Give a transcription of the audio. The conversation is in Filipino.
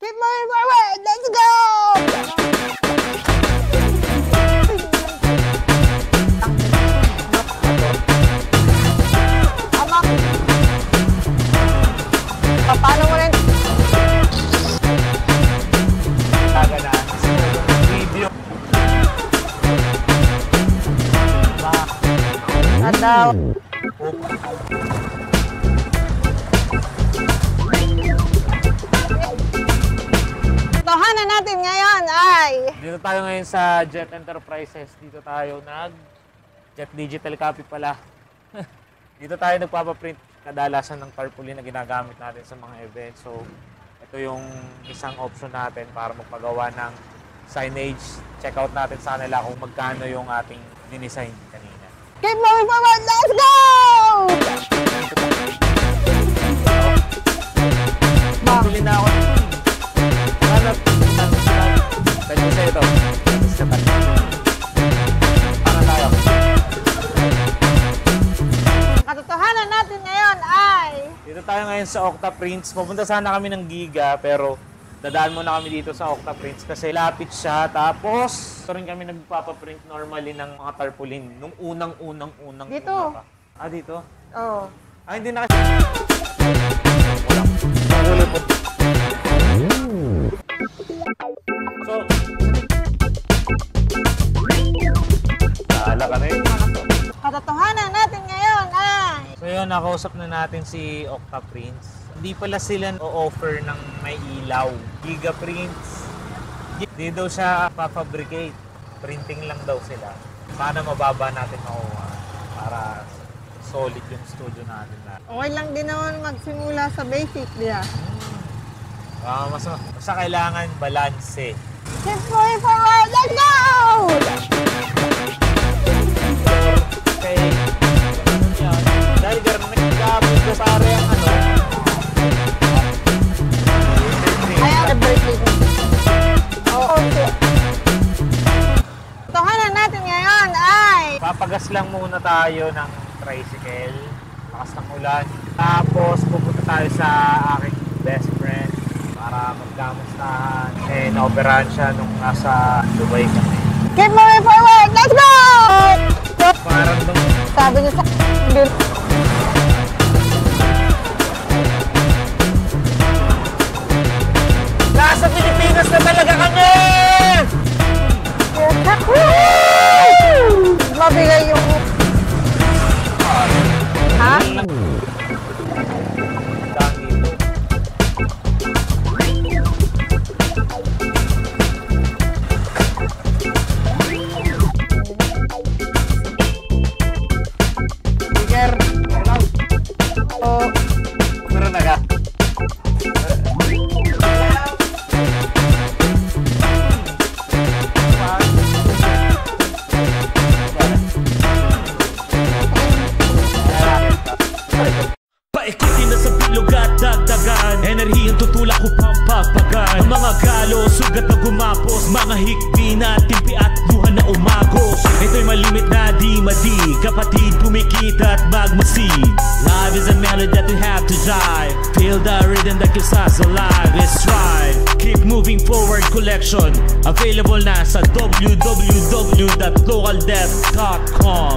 Keep moving forward! Let's go! Paano mo rin? Taga na. Video. Nadaw. Tohanan natin ngayon ay... Dito tayo ngayon sa Jet Enterprises. Dito tayo Jet Digital Copy pala. Dito tayo nagpapaprint kadalasan ng tarpaulin na ginagamit natin sa mga events. So, ito yung isang option natin para magpagawa ng signage. Check out natin sa kanila kung magkano yung ating dinisign kanina. Keep moving forward! Let's go! Bili na ako. Hanap. Thank you sa ito. Para tayo. Katotohanan natin ngayon ay... Dito tayo ngayon sa Octa Prints. Pupunta sana kami ng Giga pero dadaan muna kami dito sa Octa Prints kasi lapit siya. Tapos ito rin kami nagpapaprint normally ng mga tarpaulin nung unang dito. Pa. Ah, dito? Oo. Ah, hindi na kasi. Wala. Po. So, naala ka na yun. Katotohanan natin ngayon ay... So yun, nakausap na natin si Octa Prints. Hindi pala sila o-offer ng may ilaw. Giga Prints. Hindi daw siya pafabricate. Printing lang daw sila. Sana mababa natin makuha para solid yung studio natin. Okay lang din naman magsimula sa basic, diya. Basta kailangan balanse. Keep moving forward! Let's go! Okay. Dahil gano'n nagkakapit ko sa area ang ano. Ayaw na birthday. Oo. Tohanan natin ngayon ay... Papagas lang muna tayo ng tricycle. Lakas ng ulan. Tapos pupunta tayo sa aking best friend para magkamustahan. Eh, naoperahan siya nung nasa Dubai kami. Keep moving forward! Let's go! Parang nung... Sabi niya sa... Nasa Pilipinas na talaga kami! Mabigay yung... Ha? Meron na ka? Paikutin na sa bilog at dagdagan, enerhiyang tutulak upang pagpagan. Ang mga galo, sugat na gumapos, mga hikbi na timpi at luha na umagos. Ito'y malimit na di madi, kapatid kumikita at magmasid. Life is a melody that we have to drive. Feel the rhythm that keeps us alive. Let's strive. Keep moving forward collection. Available na sa www.localdeath.com.